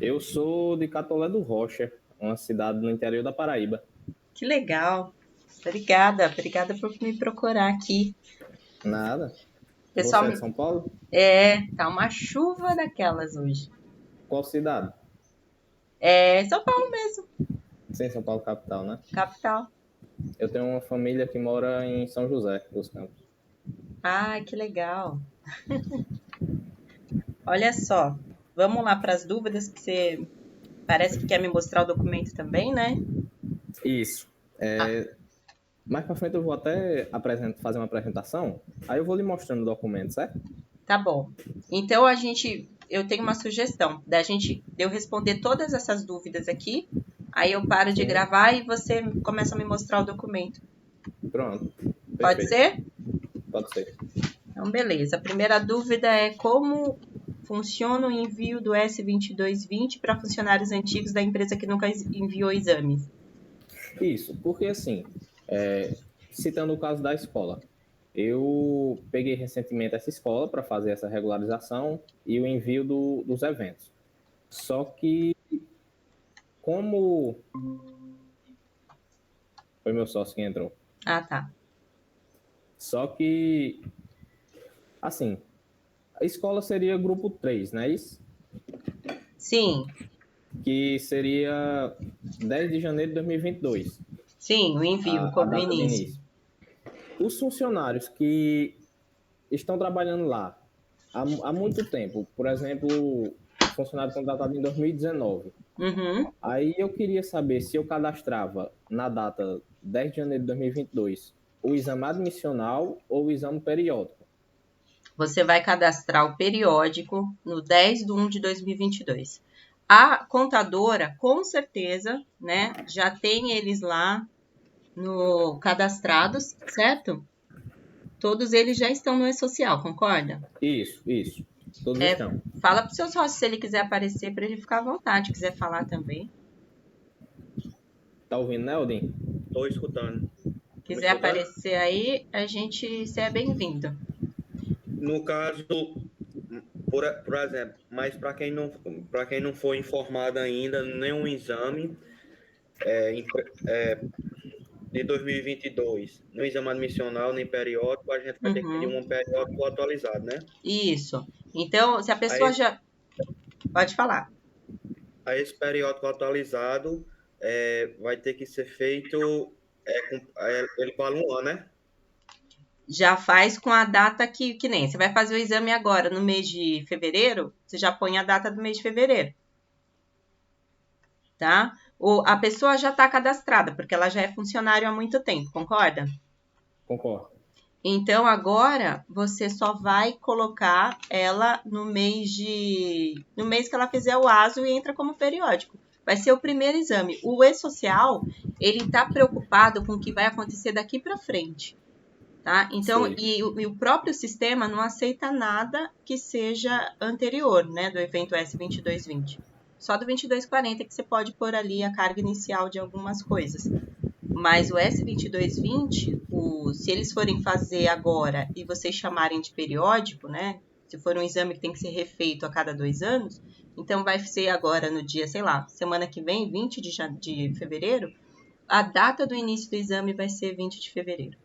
Eu sou de Catolé do Rocha, uma cidade no interior da Paraíba. Que legal. Obrigada por me procurar aqui. Nada. Pessoal, Você é de São Paulo? tá uma chuva daquelas hoje. Qual cidade? É São Paulo mesmo, Sim, São Paulo capital, né? capital. Eu tenho uma família que mora em São José dos Campos. Ah, que legal. Olha só, vamos lá para as dúvidas que você parece que quer me mostrar o documento também, né? Isso. Ah, Mais pra frente eu vou até fazer uma apresentação, aí eu vou lhe mostrando o documento, certo? tá bom. Então eu tenho uma sugestão de eu responder todas essas dúvidas aqui. Aí eu paro de Sim. gravar e você começa a me mostrar o documento. Pronto. Pode Perfeito. ser? Pode ser. Então, beleza. A primeira dúvida é como funciona o envio do S2220 para funcionários antigos da empresa que nunca enviou exames? Isso, porque assim, citando o caso da escola, eu peguei recentemente essa escola para fazer essa regularização e o envio dos eventos. Só que, como foi meu sócio que entrou, Ah, tá. só que, assim, a escola seria grupo 3, não é isso? Sim, Que seria 10 de janeiro de 2022, sim, o envio, a o data de início. início. Os funcionários que estão trabalhando lá há muito tempo, por exemplo, funcionário contratado em 2019. Uhum. Aí eu queria saber se eu cadastrava na data 10 de janeiro de 2022 o exame admissional ou o exame periódico. Você vai cadastrar o periódico no 10 de 1 de 2022. A contadora, com certeza, né, já tem eles lá no cadastrados, certo? Todos eles já estão no e-social, concorda? Isso. Todos É, estão. fala pro seu sócio se ele quiser aparecer para ele ficar à vontade, quiser falar também. Tá ouvindo, né, Odin? Estou escutando. Tá me Quiser escutando? aparecer aí, você é bem-vindo. No caso, por exemplo, mas para quem não foi informado ainda, nenhum exame de 2022, nem exame admissional, nem periódico, a gente vai ter que pedir Uhum, um periódico atualizado, né? isso. Então, se a A pessoa esse, já. Pode falar. a esse periódico atualizado vai ter que ser feito, ele vale um ano, né? Já faz com a data que nem. Você vai fazer o exame agora, no mês de fevereiro, você já põe a data do mês de fevereiro, tá? A pessoa já está cadastrada, porque ela já é funcionário há muito tempo, concorda? Concordo. Então agora você só vai colocar ela no mês que ela fizer o ASO e entra como periódico. Vai ser o primeiro exame. O E-Social, ele está preocupado com o que vai acontecer daqui para frente, tá? Então, Sei. e o próprio sistema não aceita nada que seja anterior, né, do evento S2220. Só do 2240 que você pode pôr ali a carga inicial de algumas coisas. Mas o S2220, se eles forem fazer agora e vocês chamarem de periódico, né? Se for um exame que tem que ser refeito a cada 2 anos, então vai ser agora no dia, sei lá, semana que vem, 20 de fevereiro, a data do início do exame vai ser 20 de fevereiro.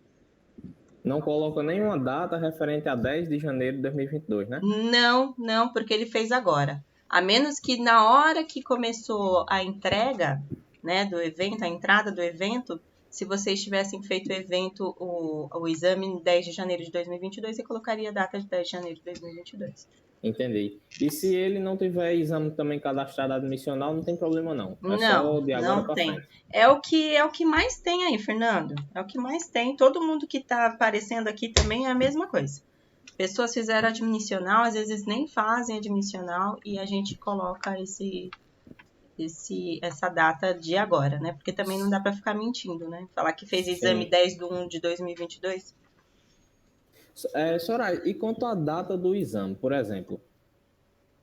Não coloca nenhuma data referente a 10 de janeiro de 2022, né? Não, porque ele fez agora. A menos que na hora que começou a entrega, né, do evento, a entrada do evento, se vocês tivessem feito o evento, o exame em 10 de janeiro de 2022, você colocaria a data de 10 de janeiro de 2022. Entendi. E se ele não tiver exame também cadastrado admissional, não tem problema não. É Não, só de agora não para tem. frente. É o que mais tem aí, Fernando. É o que mais tem. Todo mundo que está aparecendo aqui também é a mesma coisa. Pessoas fizeram admissional, às vezes nem fazem admissional e a gente coloca essa data de agora, né? Porque também não dá para ficar mentindo, né? Falar que fez exame Sim. 10 de 1 de 2022. Soraya, e quanto à data do exame, por exemplo,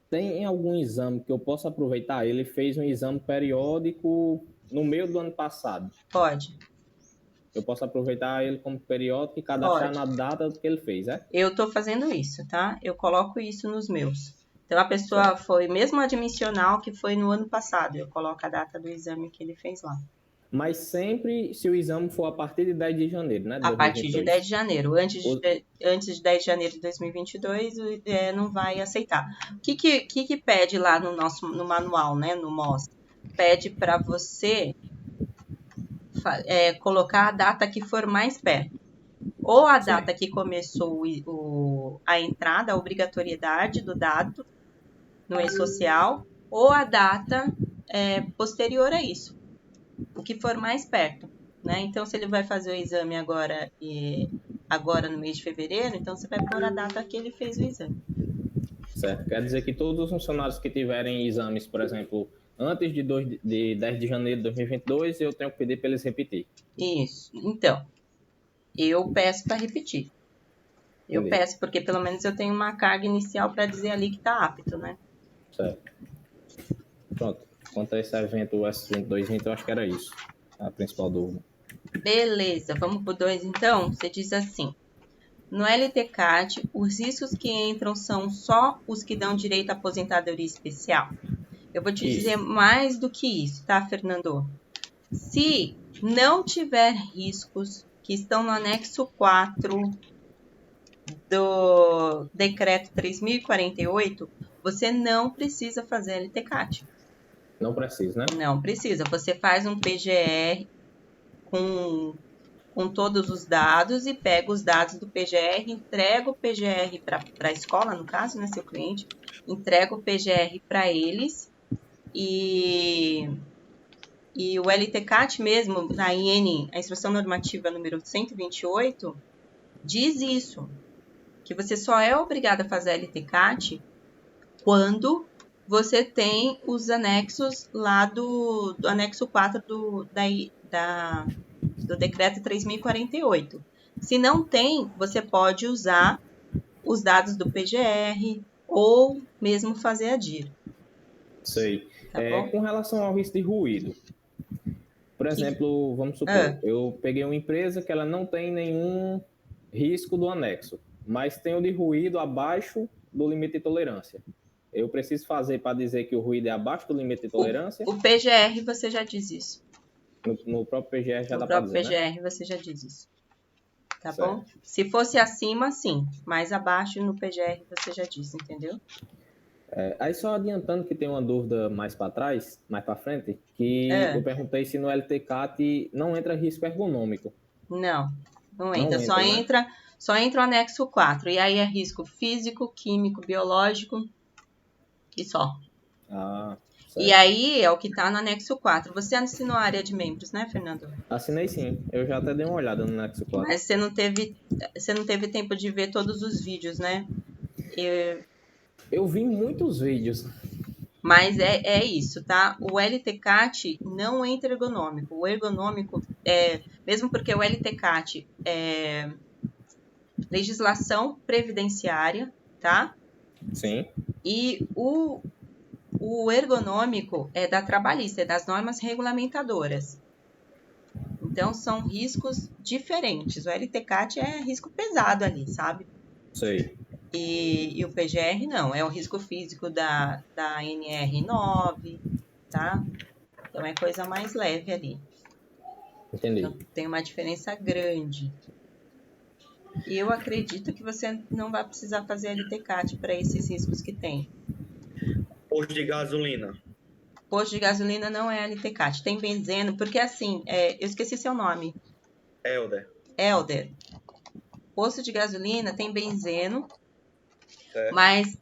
tem algum exame que eu possa aproveitar? Ele fez um exame periódico no meio do ano passado. Pode, Eu posso aproveitar ele como periódico e cadastrar pode. na data que ele fez, é? Eu tô fazendo isso, tá? Eu coloco isso nos meus. Então, a pessoa foi, mesmo admissional, que foi no ano passado, eu coloco a data do exame que ele fez lá. Mas sempre se o exame for a partir de 10 de janeiro, né? De A partir de 2022. 10 de janeiro. Antes de 10 de janeiro de 2022, não vai aceitar. O que pede lá no manual, né? No MOS? Pede para você colocar a data que for mais perto. Ou a data que começou a entrada, a obrigatoriedade do dado no e-social, ou a data posterior a isso. O que for mais perto. Né? Então, se ele vai fazer o exame agora no mês de fevereiro, então você vai pôr a data que ele fez o exame. Certo. Quer dizer que todos os funcionários que tiverem exames, por exemplo, antes de 10 de janeiro de 2022, eu tenho que pedir para eles repetir. Isso. Então, eu peço para repetir. Eu peço, porque pelo menos eu tenho uma carga inicial para dizer ali que está apto, né? Certo. Pronto. Quanto a esse evento, o S2220, eu acho que era isso. A principal dúvida. Beleza, vamos pro 2 então? Você diz assim: no LTCAT, os riscos que entram são só os que dão direito à aposentadoria especial. Eu vou te dizer mais do que isso, tá, Fernando? Se não tiver riscos que estão no anexo 4 do decreto 3048, você não precisa fazer LTCAT. Não precisa, né? Não precisa. Você faz um PGR com todos os dados e pega os dados do PGR, entrega o PGR para a escola, no caso, né, seu cliente, entrega o PGR para eles e o LTCAT mesmo, na IN, a Instrução Normativa número 128, diz isso, que você só é obrigado a fazer LTCAT quando você tem os anexos lá do anexo 4 do decreto 3048. Se não tem, você pode usar os dados do PGR ou mesmo fazer a DIR. Sei. Tá bom? Com relação ao risco de ruído, por exemplo, vamos supor, eu peguei uma empresa que ela não tem nenhum risco do anexo, mas tem o de ruído abaixo do limite de tolerância. Eu preciso fazer para dizer que o ruído é abaixo do limite de tolerância? O PGR você já diz isso. No próprio PGR já dá para dizer, No próprio PGR, né? você já diz isso. Tá certo. bom? Se fosse acima, sim. Mais abaixo, no PGR, você já diz, entendeu? Aí só adiantando que tem uma dúvida mais para trás, mais para frente, que eu perguntei se no LTCAT não entra risco ergonômico. Não entra. Não entra, Só entra o anexo 4. E aí é risco físico, químico, biológico e só. Certo. E aí é o que está no anexo 4. Você assinou a área de membros, né, Fernando? Assinei sim. Eu já até dei uma olhada no anexo 4. Mas você não teve tempo de ver todos os vídeos, né? Eu vi muitos vídeos. Mas é isso, tá? O LTCAT não entra ergonômico. O ergonômico mesmo porque o LTCAT é legislação previdenciária, tá? Sim. E o ergonômico é da trabalhista, é das normas regulamentadoras. Então, são riscos diferentes. O LTCAT é risco pesado ali, sabe? Sei. E o PGR não, é o risco físico da NR9, tá? Então, é coisa mais leve ali. Entendi. Então, tem uma diferença grande. E eu acredito que você não vai precisar fazer LTCAT para esses riscos que tem. Posto de gasolina. Posto de gasolina não é LTCAT, tem benzeno, porque assim, eu esqueci seu nome. Helder. Posto de gasolina tem benzeno, mas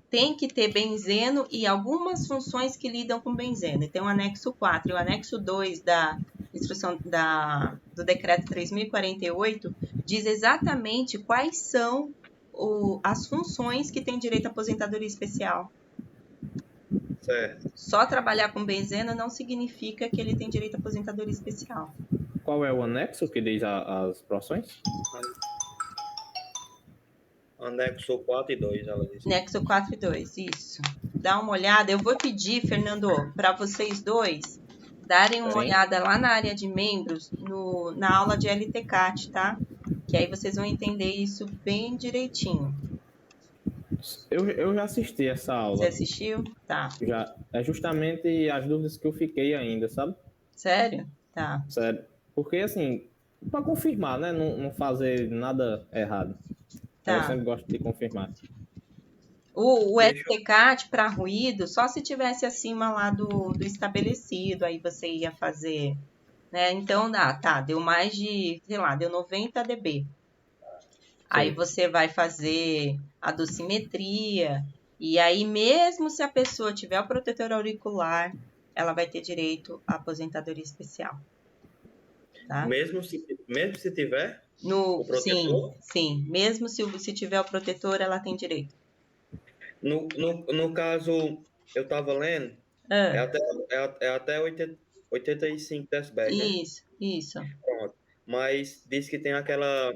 tem que ter benzeno e algumas funções que lidam com benzeno. E tem o anexo 4 e o anexo 2 da instrução do decreto 3048 diz exatamente quais são as funções que tem direito à aposentadoria especial. Certo. Só trabalhar com benzeno não significa que ele tem direito à aposentadoria especial. Qual é o anexo que diz as profissões? Anexo 4 e 2, ela disse. Anexo 4 e 2, isso. Dá uma olhada. Eu vou pedir, Fernando, para vocês dois darem uma olhada lá na área de membros, na aula de LTCAT, tá? Que aí vocês vão entender isso bem direitinho. Eu já assisti essa Você aula. assistiu? Tá. Já, é justamente as dúvidas que eu fiquei ainda, sabe? Sério? Tá. Sério. Porque, assim, para confirmar, né? Não fazer nada errado. Aí eu Tá. sempre gosto de confirmar. O Deixa eu... STCAT para ruído, só se tivesse acima lá do estabelecido, aí você ia fazer, né? Então, deu mais de, sei lá, deu 90 dB. Aí Sim. você vai fazer a dosimetria, e aí mesmo se a pessoa tiver o protetor auricular, ela vai ter direito à aposentadoria especial, tá? Mesmo se tiver o Sim, protetor, sim. Mesmo se tiver o protetor, ela tem direito. no caso, eu estava lendo, é Ah, até, é até 85 decibéis, né? isso. Pronto. Mas diz que tem aquela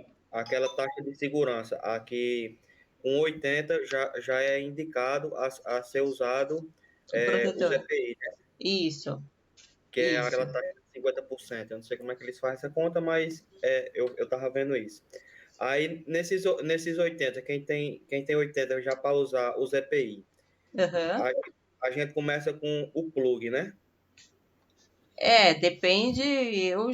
taxa de segurança. Aqui, com 80 já é indicado a ser usado O os protetor. EPI, né? Isso, Que é isso. aquela taxa de 50%. Eu não sei como é que eles fazem essa conta, mas eu tava vendo isso. Aí, nesses 80, quem tem 80 já para usar os EPI, Aham. a, a gente começa com o plug, né? Depende. Eu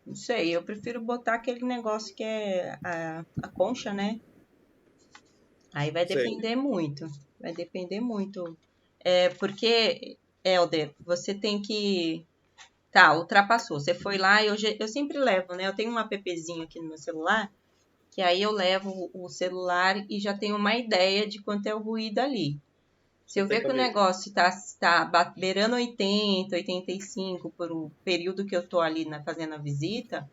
não sei, eu prefiro botar aquele negócio que é a concha, né? Aí vai Sei. depender muito. Vai depender muito. Porque, Helder, você tem que. Tá, ultrapassou. Você foi lá, eu sempre levo, né? Eu tenho um appzinho aqui no meu celular, que aí eu levo o celular e já tenho uma ideia de quanto é o ruído ali. Se Você eu tem ver que que o ver. negócio está beirando 80, 85 por o período que eu estou ali fazendo a visita,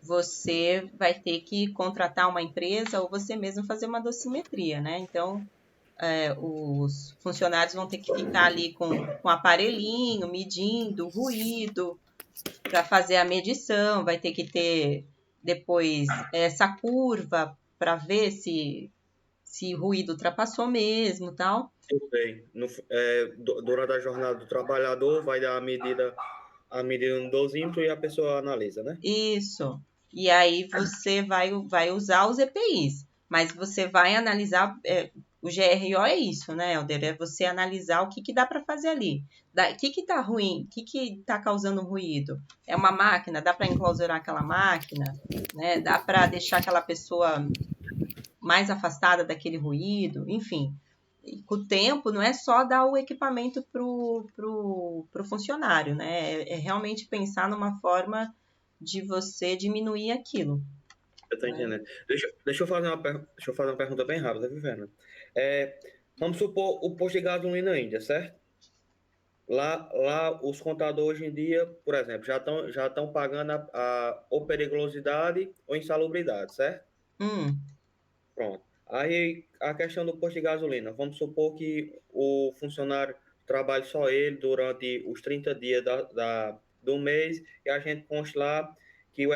você vai ter que contratar uma empresa ou você mesmo fazer uma dosimetria, né? Então, os funcionários vão ter que ficar ali com aparelhinho, medindo o ruído para fazer a medição, vai ter que ter depois essa curva para ver se o ruído ultrapassou mesmo, tal. Eu sei. Durante a jornada do trabalhador, vai dar a medida no dosímetro e a pessoa analisa, né? Isso. E aí você vai usar os EPIs, mas você vai analisar. O GRO é isso, né, Helder? É você analisar o que dá para fazer ali. O que tá ruim? O que tá causando ruído? É uma máquina? Dá para enclausurar aquela máquina? Né? Dá para deixar aquela pessoa mais afastada daquele ruído? Enfim. E com o tempo, não é só dar o equipamento pro funcionário, né? É realmente pensar numa forma de você diminuir aquilo, Eu tô né? entendendo. Deixa eu fazer uma pergunta bem rápida, viu, Fernando? É, vamos supor o posto de gasolina ainda, certo? Lá os contadores hoje em dia, por exemplo, já estão pagando ou periculosidade ou insalubridade, certo? Hum, Pronto. Aí a questão do posto de gasolina. Vamos supor que o funcionário trabalhe só ele durante os 30 dias do mês e a gente conste lá que o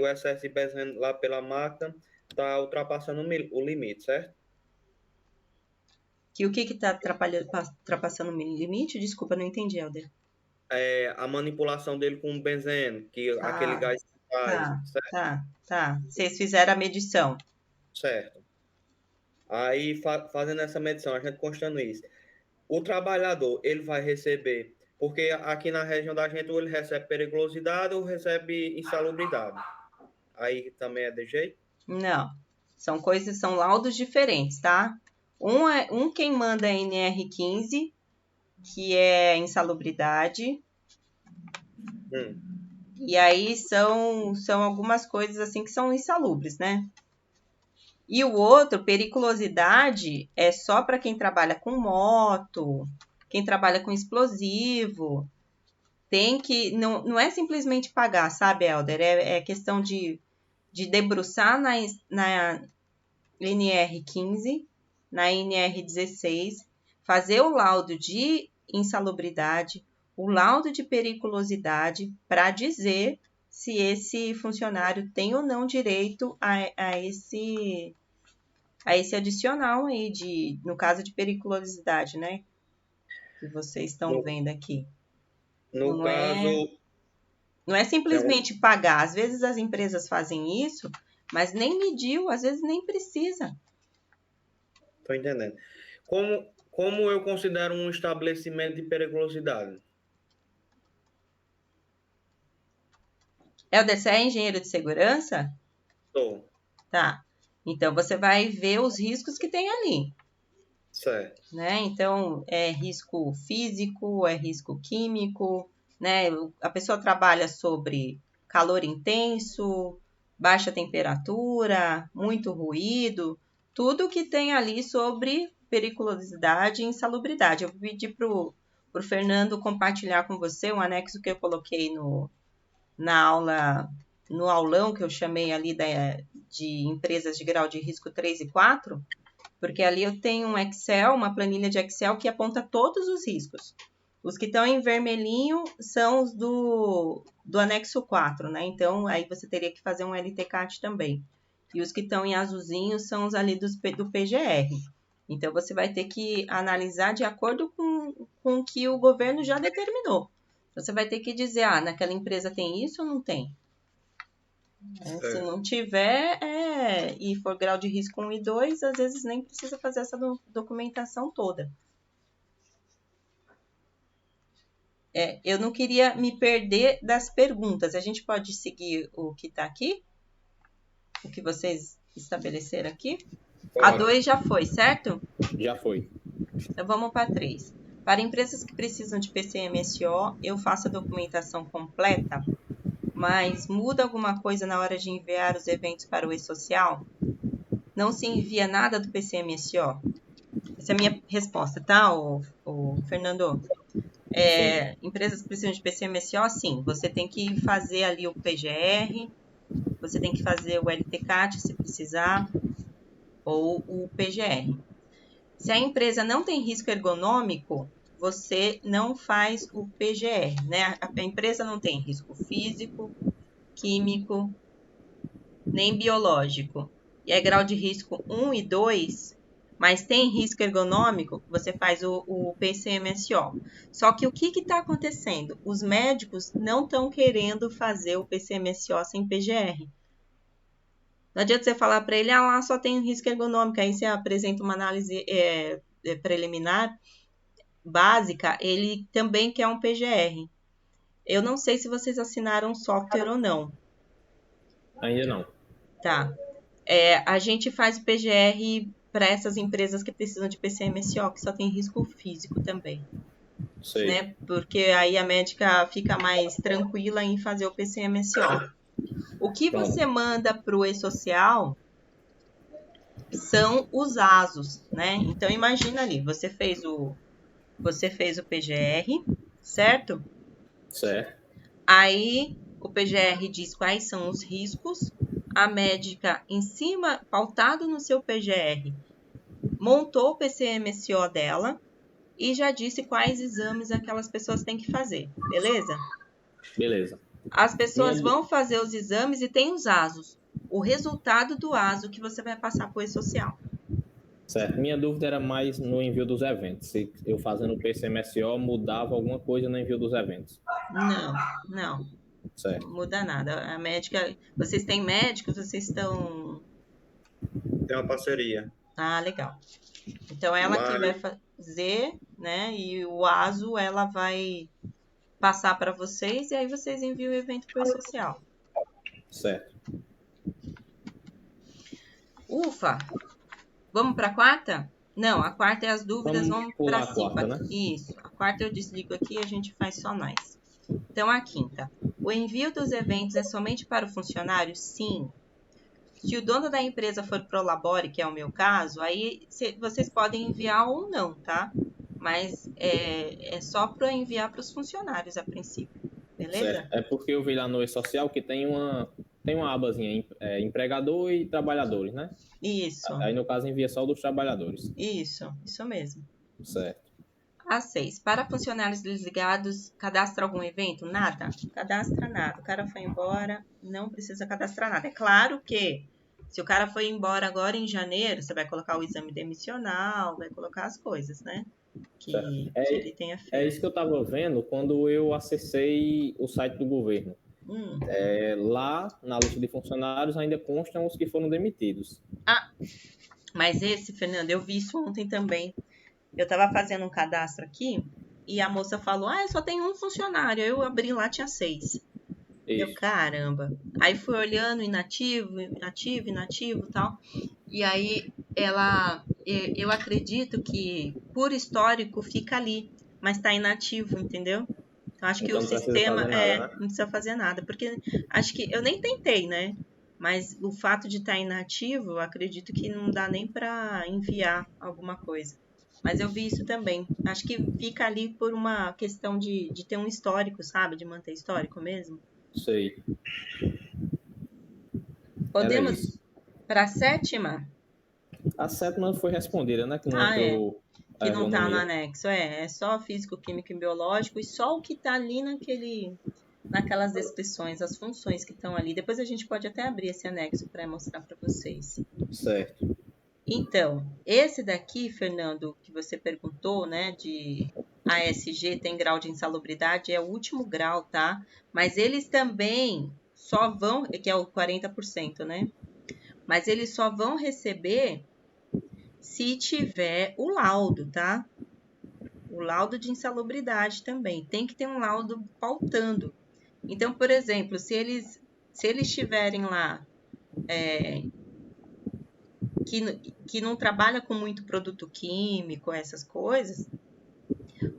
excesso de benzina lá pela máquina está ultrapassando o limite, certo? que o que tá ultrapassando o limite? Desculpa, não entendi, Helder. A manipulação dele com o benzeno, que aquele Ah, gás que faz, tá, certo? tá. Vocês fizeram a medição. Certo. Aí, fazendo essa medição, a gente constando isso. O trabalhador, ele vai receber, porque aqui na região da gente, ou ele recebe periculosidade ou recebe insalubridade. Aí também é de jeito? Não, são laudos diferentes, tá? Quem manda é NR15, que é insalubridade. Hum, E aí são algumas coisas assim que são insalubres, né? E o outro, periculosidade, é só para quem trabalha com moto, quem trabalha com explosivo. Tem que. Não é simplesmente pagar, sabe, Helder? É questão de debruçar na NR15, na NR16, fazer o laudo de insalubridade, o laudo de periculosidade, para dizer se esse funcionário tem ou não direito a esse adicional aí, no caso de periculosidade, né? Que vocês estão no, vendo aqui. no Não é, caso, não é é um, simplesmente pagar. Às vezes as empresas fazem isso, mas nem mediu, às vezes nem precisa. Estou entendendo. Como eu considero um estabelecimento de periculosidade? É o DCE engenheiro de segurança? Estou. Tá. Então, você vai ver os riscos que tem ali, Certo. né? Então, é risco físico, é risco químico, né? A pessoa trabalha sobre calor intenso, baixa temperatura, muito ruído, tudo que tem ali sobre periculosidade e insalubridade. Eu pedi pro Fernando compartilhar com você um anexo que eu coloquei na aula, no aulão que eu chamei ali de empresas de grau de risco 3 e 4, porque ali eu tenho um Excel, uma planilha de Excel que aponta todos os riscos. Os que estão em vermelhinho são os do anexo 4, né? Então, aí você teria que fazer um LTCAT também. E os que estão em azulzinho são os ali do PGR. Então, você vai ter que analisar de acordo com o que o governo já determinou. Você vai ter que dizer, naquela empresa tem isso ou não tem? Se não tiver, e for grau de risco 1 e 2, às vezes nem precisa fazer essa documentação toda. Eu não queria me perder das perguntas. A gente pode seguir o que está aqui? O que vocês estabeleceram aqui? A 2 já foi, certo? Já foi. Então, vamos para 3. Para empresas que precisam de PCMSO, eu faço a documentação completa, mas muda alguma coisa na hora de enviar os eventos para o e-social? Não se envia nada do PCMSO? Essa é a minha resposta, tá, o Fernando? Empresas que precisam de PCMSO, sim. Você tem que fazer ali o PGR, você tem que fazer o LTCAT se precisar, ou o PGR. Se a empresa não tem risco ergonômico, você não faz o PGR, né? A empresa não tem risco físico, químico, nem biológico. E é grau de risco 1 e 2, mas tem risco ergonômico, você faz o PCMSO. Só que o que está acontecendo? Os médicos não estão querendo fazer o PCMSO sem PGR. Não adianta você falar para ele, lá só tem risco ergonômico, aí você apresenta uma análise preliminar básica, ele também quer um PGR. Eu não sei se vocês assinaram software ou não. Ainda não. Tá. A gente faz o PGR para essas empresas que precisam de PCMSO, que só tem risco físico também. Sei. Né? Porque aí a médica fica mais tranquila em fazer o PCMSO. O que você manda para o e-social são os ASOS, né? Então imagina ali, você fez o PGR, certo? Certo. Aí o PGR diz quais são os riscos, a médica em cima, pautado no seu PGR, montou o PCMSO dela e já disse quais exames aquelas pessoas têm que fazer, beleza? Beleza. As pessoas vão fazer os exames e tem os ASOS. O resultado do ASO que você vai passar para o e-social. Certo. Minha dúvida era mais no envio dos eventos. Se eu fazendo o PCMSO mudava alguma coisa no envio dos eventos. Não. Certo. Não muda nada. A médica... Vocês têm médicos? Vocês estão... Tem uma parceria. Legal. Então, ela que vai fazer, né? E o ASO, ela vai passar para vocês e aí vocês enviam o evento para o e-social. Certo. Ufa! Vamos para a quarta? Não, a quarta é as dúvidas, vamos para a 5. Quarta, né? Isso, a quarta eu desligo aqui e a gente faz só nós. Então, a quinta. O envio dos eventos é somente para o funcionário? Sim. Se o dono da empresa for Prolabore, que é o meu caso, aí vocês podem enviar ou não, tá? Mas é só para enviar para os funcionários a princípio, beleza? Certo. É porque eu vi lá no e-social que tem uma abazinha, empregador e trabalhadores, né? Isso. Aí no caso envia só dos trabalhadores. Isso mesmo. Certo. A 6. Para funcionários desligados, cadastra algum evento? Nada. Cadastra nada. O cara foi embora, não precisa cadastrar nada. É claro que se o cara foi embora agora em janeiro, você vai colocar o exame demissional, vai colocar as coisas, né? Que ele tenha feito. É isso que eu estava vendo quando eu acessei o site do governo. Lá, na lista de funcionários, ainda constam os que foram demitidos. Mas esse, Fernando, eu vi isso ontem também. Eu estava fazendo um cadastro aqui e a moça falou: Ah, eu só tenho um funcionário. Eu abri lá, tinha 6. Deu Isso. caramba. Aí fui olhando inativo, inativo, inativo e tal. E aí eu acredito que por histórico fica ali, mas está inativo, entendeu? Então acho que o Então não precisa sistema fazer nada, né? não precisa fazer nada, porque acho que eu nem tentei, né? Mas o fato de estar inativo, eu acredito que não dá nem para enviar alguma coisa. Mas eu vi isso também. Acho que fica ali por uma questão de ter um histórico, sabe? De manter histórico mesmo. Sei. Era Podemos isso. para a sétima? A sétima foi respondida, né? Que não Ah, é. entrou a Que não tá no ergonomia. anexo. É só físico, químico e biológico e só o que tá ali naquelas descrições, as funções que estão ali. Depois a gente pode até abrir esse anexo para mostrar para vocês. Certo. Então, esse daqui, Fernando, que você perguntou, né, de ASG tem grau de insalubridade, é o último grau, tá? Mas eles também só vão, que é o 40%, né? Mas eles só vão receber se tiver o laudo, tá? O laudo de insalubridade também. Tem que ter um laudo pautando. Então, por exemplo, se eles tiverem lá que não trabalha com muito produto químico, essas coisas,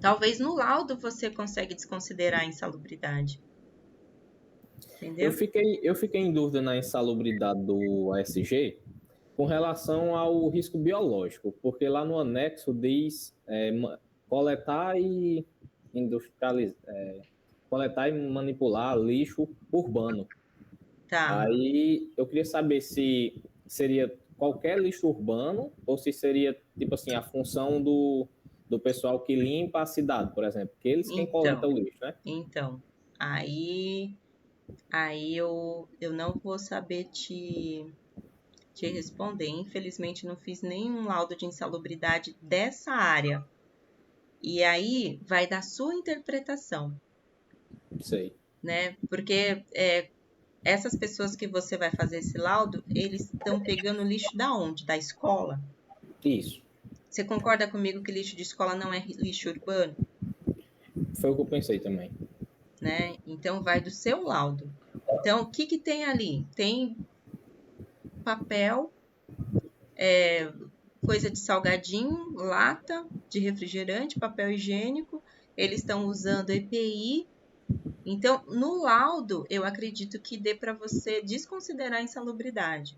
talvez no laudo você consegue desconsiderar a insalubridade. Eu Entendeu? fiquei, eu fiquei em dúvida na insalubridade do ASG com relação ao risco biológico, porque lá no anexo diz coletar e industrializar, coletar e manipular lixo urbano. Tá. Aí eu queria saber se seria qualquer lixo urbano ou se seria, tipo assim, a função do pessoal que limpa a cidade, por exemplo, que eles quem coletam Então, o lixo, né? então, aí eu não vou saber te responder. Infelizmente, não fiz nenhum laudo de insalubridade dessa área. E aí vai da sua interpretação, Sei. né? Porque essas pessoas que você vai fazer esse laudo, eles estão pegando lixo da onde? Da escola? Isso. Você concorda comigo que lixo de escola não é lixo urbano, Foi o que eu pensei também. né? Então vai do seu laudo. Então, o que que tem ali? Tem papel, coisa de salgadinho, lata de refrigerante, papel higiênico. Eles estão usando EPI. Então, no laudo, eu acredito que dê para você desconsiderar a insalubridade.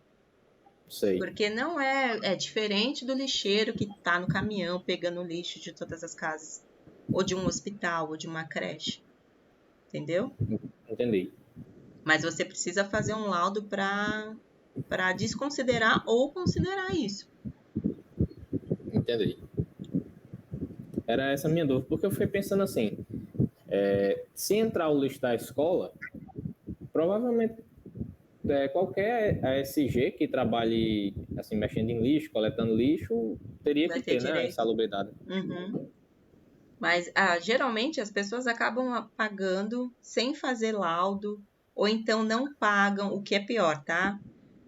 Sei. Porque não é diferente do lixeiro que está no caminhão pegando lixo de todas as casas. Ou de um hospital, ou de uma creche. Entendeu? Entendi. Mas você precisa fazer um laudo para desconsiderar ou considerar isso. Entendi. Era essa a minha dúvida, porque eu fui pensando assim, se entrar o lixo da escola, provavelmente qualquer ASG que trabalhe assim, mexendo em lixo, coletando lixo, teria Vai que ter ter, né, a direito. insalubridade. Uhum. Mas geralmente as pessoas acabam pagando sem fazer laudo, ou então não pagam, o que é pior, tá?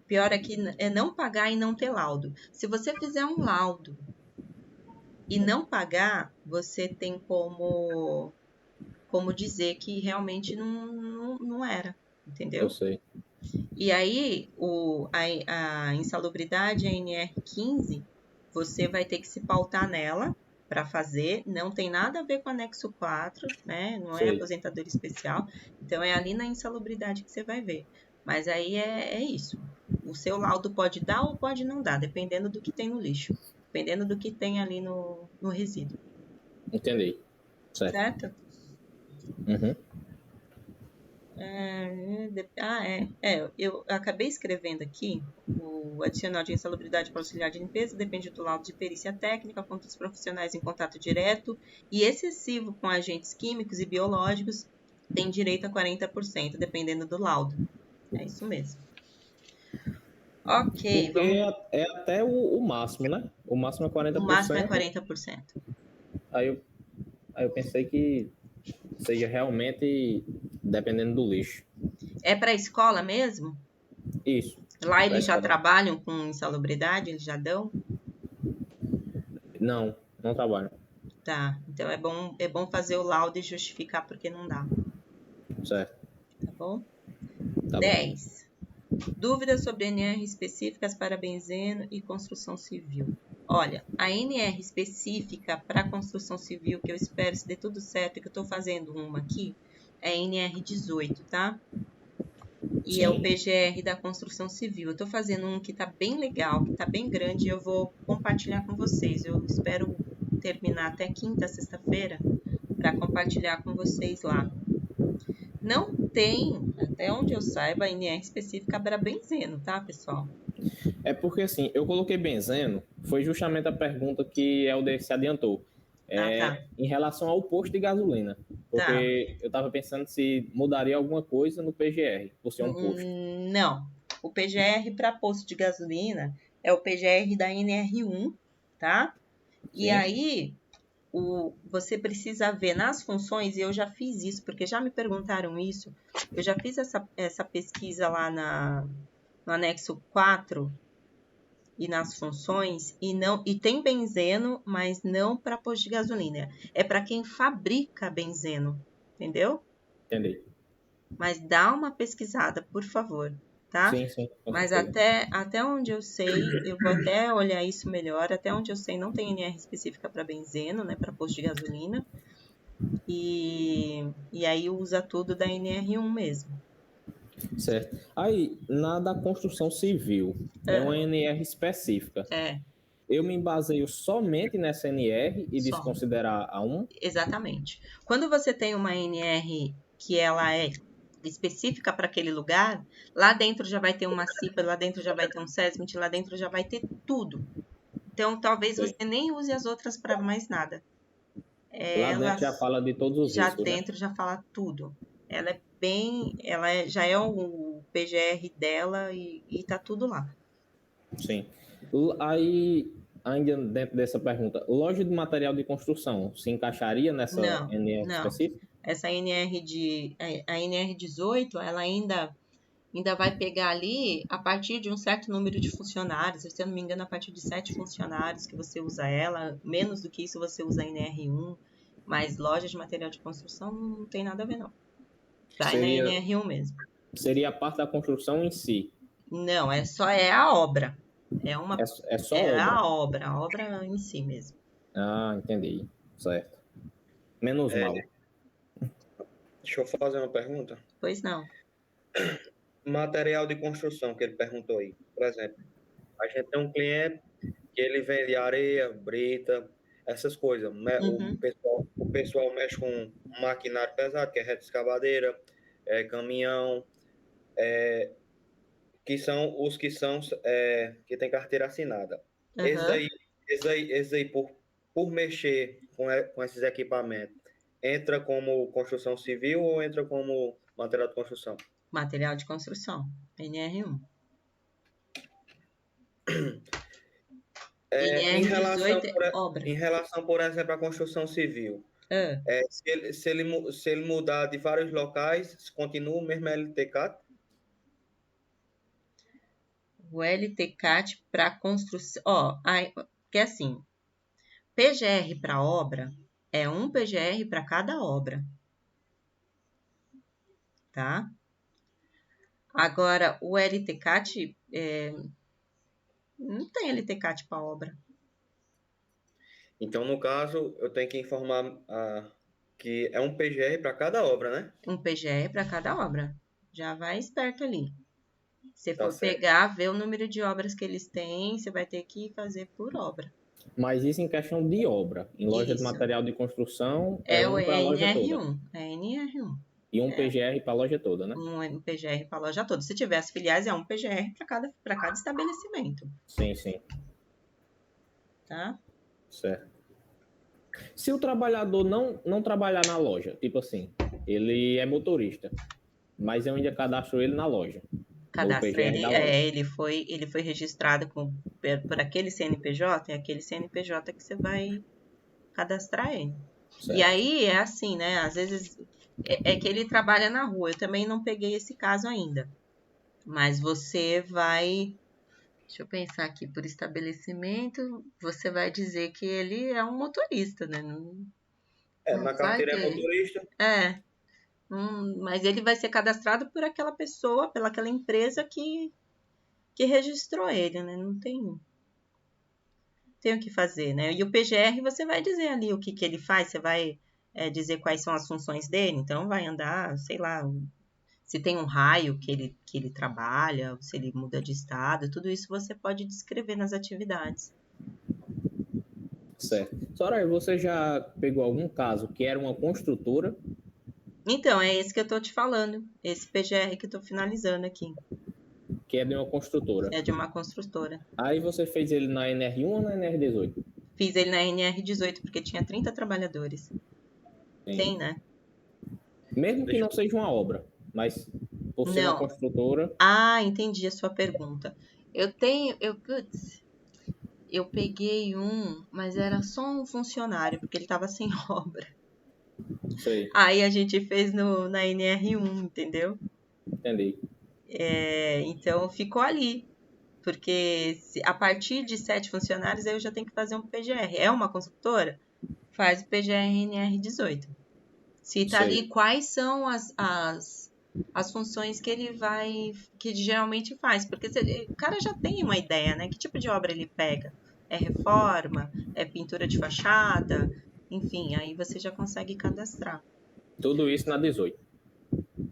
Pior é não pagar e não ter laudo. Se você fizer um laudo e não pagar, você tem como dizer que realmente não era, Eu entendeu? sei. E aí, a insalubridade, a NR15, você vai ter que se pautar nela para fazer, não tem nada a ver com o anexo 4, né? Não é Sei. aposentadoria especial, então é ali na insalubridade que você vai ver. Mas aí é isso. O seu laudo pode dar ou pode não dar, dependendo do que tem no lixo, dependendo do que tem ali no resíduo, Entendi. Certo. certo? Uhum. Eu acabei escrevendo aqui o adicional de insalubridade para auxiliar de limpeza depende do laudo de perícia técnica, quanto os profissionais em contato direto e excessivo com agentes químicos e biológicos têm direito a 40%, dependendo do laudo. É isso mesmo. Ok, Porque vamos. é até o máximo, né? O máximo é O máximo é 40%. 40%. Aí eu, aí eu pensei que seja realmente dependendo do lixo. É para a escola mesmo? Isso. Lá Pra eles já escola. trabalham com insalubridade, eles já dão? Não, não trabalho. Tá, então é bom fazer o laudo e justificar porque não dá, Certo, tá bom? tá bom. 10. Dúvidas sobre NR específicas para benzeno e construção civil. Olha, a NR específica para construção civil, que eu espero se dê tudo certo, que eu estou fazendo uma aqui, é a NR18, tá? E é o Sim, PGR da construção civil. Eu estou fazendo um que está bem legal, que está bem grande, e eu vou compartilhar com vocês. Eu espero terminar até quinta, sexta-feira, para compartilhar com vocês lá. Não tem, até onde eu saiba, NR específica para benzeno, tá, pessoal? é porque assim, eu coloquei benzeno, foi justamente a pergunta que Helder se adiantou. Tá. Em relação ao posto de gasolina, Tá. porque eu estava pensando se mudaria alguma coisa no PGR, por ser um posto. Não. O PGR para posto de gasolina é o PGR da NR1, tá? E Sim, aí, você precisa ver nas funções, e eu já fiz isso, porque já me perguntaram isso, eu já fiz essa pesquisa lá no anexo 4 e nas funções, e tem benzeno, mas não para posto de gasolina. É para quem fabrica benzeno, entendeu? entendi. Mas dá uma pesquisada, por favor, tá? Sim, com Mas certeza. até onde eu sei, eu vou até olhar isso melhor, até onde eu sei não tem NR específica para benzeno, né, para posto de gasolina, e aí usa tudo da NR1 mesmo. Certo. Aí, na da construção civil, é uma NR específica. É, Eu me baseio somente nessa NR e só. desconsiderar a 1? Exatamente. Quando você tem uma NR que ela é específica para aquele lugar, lá dentro já vai ter uma CIPA, lá dentro já vai ter um SESMIT, lá dentro já vai ter tudo. Então, talvez Sim. você nem use as outras para mais nada. Lá dentro já Elas fala de todos os já riscos, né? dentro já fala tudo. Ela é bem, já é o PGR dela e tá tudo lá. Sim. Aí, ainda dentro dessa pergunta, loja de material de construção se encaixaria nessa Não, NR não. específica? Essa a NR18, ela ainda vai pegar ali a partir de um certo número de funcionários. Se eu não me engano, a partir de 7 funcionários que você usa ela. Menos do que isso você usa a NR1. Mas loja de material de construção não tem nada a ver, não. Vai na Seria, NR1 mesmo. seria a parte da construção em si. Não, é a obra. É só É obra. a obra em si mesmo. Ah, entendi. Certo. Menos É, mal. deixa eu fazer uma pergunta. Pois não. Material de construção que ele perguntou aí. Por exemplo, a gente tem um cliente que ele vende areia, brita, essas coisas. Uhum. O pessoal mexe com um maquinário pesado, que é reta escavadeira, caminhão, que são os que tem carteira assinada. Esses Uhum. aí, esses aí por mexer com esses equipamentos, entra como construção civil ou entra como material de construção? Material de construção. NR1. NR18 é obra. Em relação, por exemplo, à construção civil, Ah, se ele mudar de vários locais, continua o mesmo LTCAT? o LTCAT para construção. Ó, que assim, PGR para obra é um PGR para cada obra, tá? Agora, o LTCAT não tem LTCAT para obra. Então, no caso, eu tenho que informar que é um PGR para cada obra, né? Um PGR para cada obra. Já vai esperto ali. Se Tá for certo. pegar, ver o número de obras que eles têm, você vai ter que fazer por obra. Mas isso em questão de obra. Em loja de Isso. material de construção, é É o um para a loja toda. NR1. É NR1. E um PGR para a loja toda, né? Um PGR para a loja toda. Se tiver as filiais, é um PGR para cada estabelecimento. Sim. Tá? Certo. Se o trabalhador não trabalhar na loja, tipo assim, ele é motorista, mas eu ainda cadastro ele na loja, no Cadastra PGR ele. da loja. Ele foi registrado por aquele CNPJ, é aquele CNPJ que você vai cadastrar ele. Certo. E aí é assim, né? Às vezes é que ele trabalha na rua. Eu também não peguei esse caso ainda. Mas você vai Deixa eu pensar aqui, por estabelecimento, você vai dizer que ele é um motorista, né? Não Na vai carteira é ter. motorista. É, mas ele vai ser cadastrado por aquela pessoa, pelaquela empresa que registrou ele, né? Não tem o que fazer, né? E o PGR você vai dizer ali o que ele faz, você vai dizer quais são as funções dele, então vai andar, sei lá, se tem um raio que ele trabalha, se ele muda de estado, tudo isso você pode descrever nas atividades. Certo. Soraya, você já pegou algum caso que era uma construtora? Então, é esse que eu tô te falando, esse PGR que eu tô finalizando aqui, Que é de uma construtora. é de uma construtora. Aí você fez ele na NR1 ou na NR18? Fiz ele na NR18 porque tinha 30 trabalhadores. Tem, né? Mesmo que Deixa não seja uma obra, mas por ser uma Não. construtora, Ah, entendi a sua pergunta. Eu peguei mas era só um funcionário, porque ele estava sem obra. sei, Aí a gente fez na NR1, entendeu? entendi. Então ficou ali, porque a partir de 7 funcionários aí eu já tenho que fazer um PGR. É uma construtora? Faz o PGR NR18. Cita ali Sei. quais são as funções que geralmente faz, porque o cara já tem uma ideia, né? Que tipo de obra ele pega? É reforma? É pintura de fachada? Enfim, aí você já consegue cadastrar. Tudo isso na 18.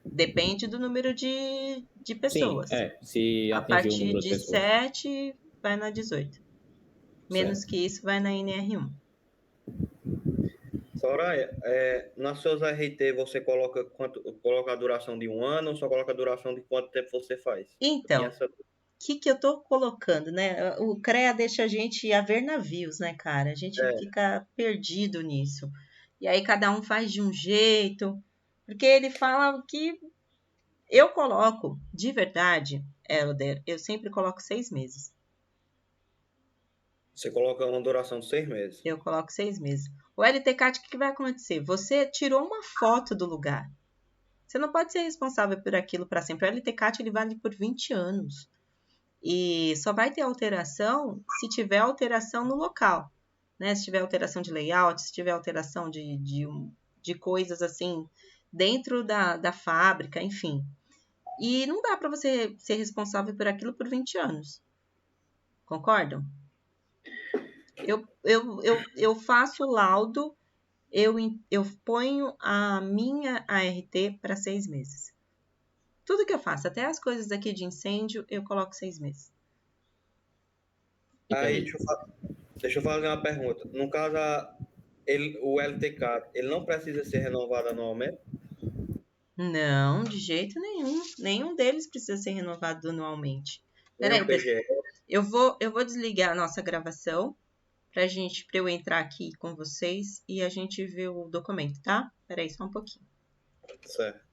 Depende do número de Sim, pessoas. se A atingir o partir número de de pessoas. 7 vai na 18. Menos Certo. que isso, vai na NR1. Soraya, nas suas RT você coloca a duração de um ano ou só coloca a duração de quanto tempo você faz? Eu tinha Então, essa. que eu tô colocando, né? O CREA deixa a gente a ver navios, né, cara? A gente É, fica perdido nisso. E aí cada um faz de um jeito, porque ele fala o que eu coloco, de verdade, Helder, eu sempre coloco 6 meses. você coloca uma duração de 6 meses. Eu coloco 6 meses. O LTCAT, o que vai acontecer? Você tirou uma foto do lugar. Você não pode ser responsável por aquilo para sempre. O LTCAT ele vale por 20 anos. E só vai ter alteração se tiver alteração no local, né? Se tiver alteração de layout, se tiver alteração de coisas assim dentro da fábrica, enfim. E não dá para você ser responsável por aquilo por 20 anos. Concordam? Eu faço o laudo, eu ponho a minha ART para 6 meses. Tudo que eu faço, até as coisas aqui de incêndio, eu coloco 6 meses. Aí, Entendi. deixa eu fazer uma pergunta. No caso, o LTK, ele não precisa ser renovado anualmente? Não, de jeito nenhum. Nenhum deles precisa ser renovado anualmente. Nem Peraí, o PGE? eu vou desligar a nossa gravação para eu entrar aqui com vocês e a gente ver o documento, tá? Peraí, só um pouquinho. Certo.